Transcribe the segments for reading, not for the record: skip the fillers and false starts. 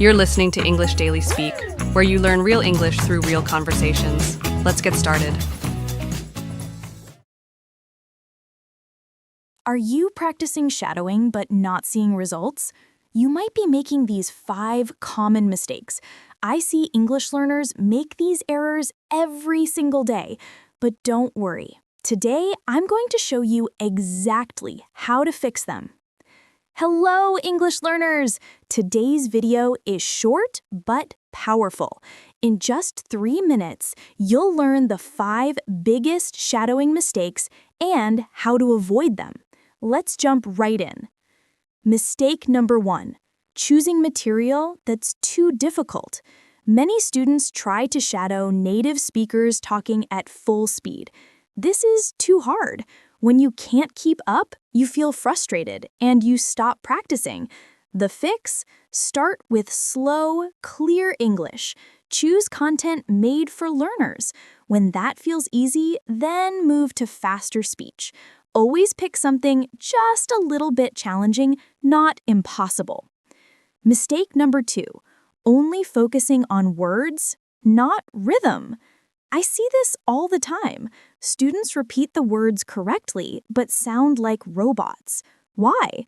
You're listening to English Daily Speak, where you learn real English through real conversations. Let's get started. Are you practicing shadowing but not seeing results? You might be making these 5 common mistakes. I see English learners make these errors every single day, but don't worry. Today, I'm going to show you exactly how to fix them. Hello, English learners! Today's video is short but powerful. In just 3 minutes, you'll learn the 5 biggest shadowing mistakes and how to avoid them. Let's jump right in. Mistake number 1, choosing material that's too difficult. Many students try to shadow native speakers talking at full speed. This is too hard. When you can't keep up, you feel frustrated and you stop practicing. The fix? Start with slow, clear English. Choose content made for learners. When that feels easy, then move to faster speech. Always pick something just a little bit challenging, not impossible. Mistake number 2, only focusing on words, not rhythm. I see this all the time. Students repeat the words correctly, but sound like robots. Why?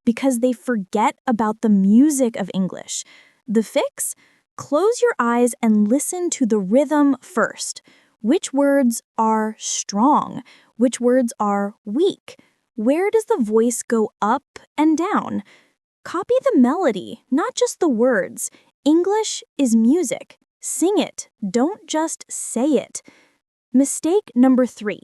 Because they forget about the music of English. The fix? Close your eyes and listen to the rhythm first. Which words are strong? Which words are weak? Where does the voice go up and down? Copy the melody, not just the words. English is music. Sing it, don't just say it. Mistake number 3,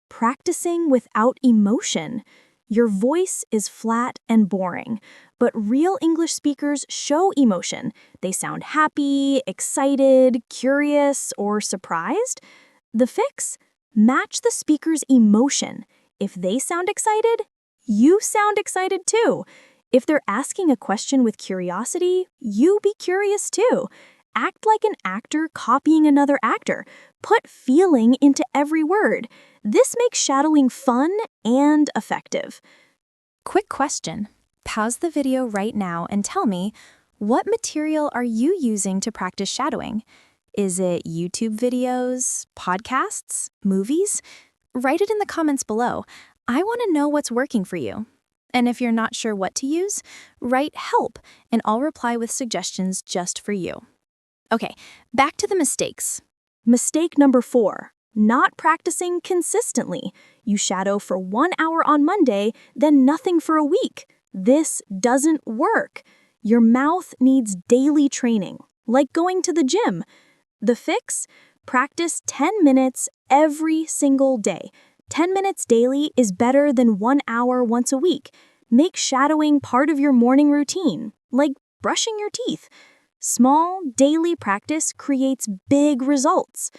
practicing without emotion. Your voice is flat and boring, but real English speakers show emotion. They sound happy, excited, curious, or surprised. The fix? Match the speaker's emotion. If they sound excited, you sound excited too. If they're asking a question with curiosity, you be curious too. Act like an actor copying another actor. Put feeling into every word. This makes shadowing fun and effective. Quick question. Pause the video right now and tell me, what material are you using to practice shadowing? Is it YouTube videos, podcasts, movies? Write it in the comments below. I want to know what's working for you. And if you're not sure what to use, write help and I'll reply with suggestions just for you. Okay, back to the mistakes. Mistake number 4, not practicing consistently. You shadow for 1 hour on Monday, then nothing for a week. This doesn't work. Your mouth needs daily training, like going to the gym. The fix? Practice 10 minutes every single day. 10 minutes daily is better than 1 hour once a week. Make shadowing part of your morning routine, like brushing your teeth. Small, daily practice creates big results.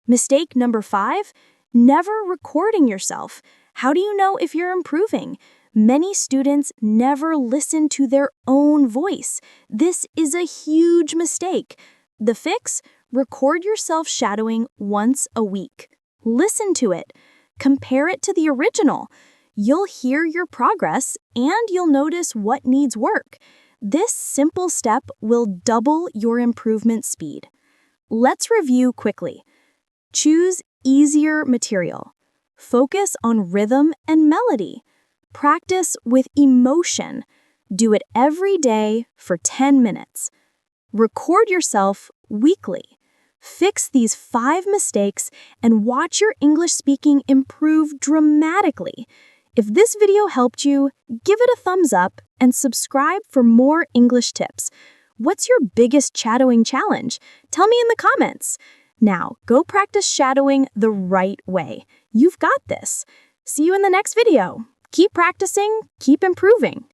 Mistake number 5, never recording yourself. How do you know if you're improving? Many students never listen to their own voice. This is a huge mistake. The fix? Record yourself shadowing once a week. Listen to it. Compare it to the original. You'll hear your progress and you'll notice what needs work. This simple step will double your improvement speed. Let's review quickly. Choose easier material. Focus on rhythm and melody. Practice with emotion. Do it every day for 10 minutes. Record yourself weekly. Fix these 5 mistakes and watch your English speaking improve dramatically. If this video helped you, give it a thumbs up and subscribe for more English tips. What's your biggest shadowing challenge? Tell me in the comments. Now, go practice shadowing the right way. You've got this. See you in the next video. Keep practicing, keep improving.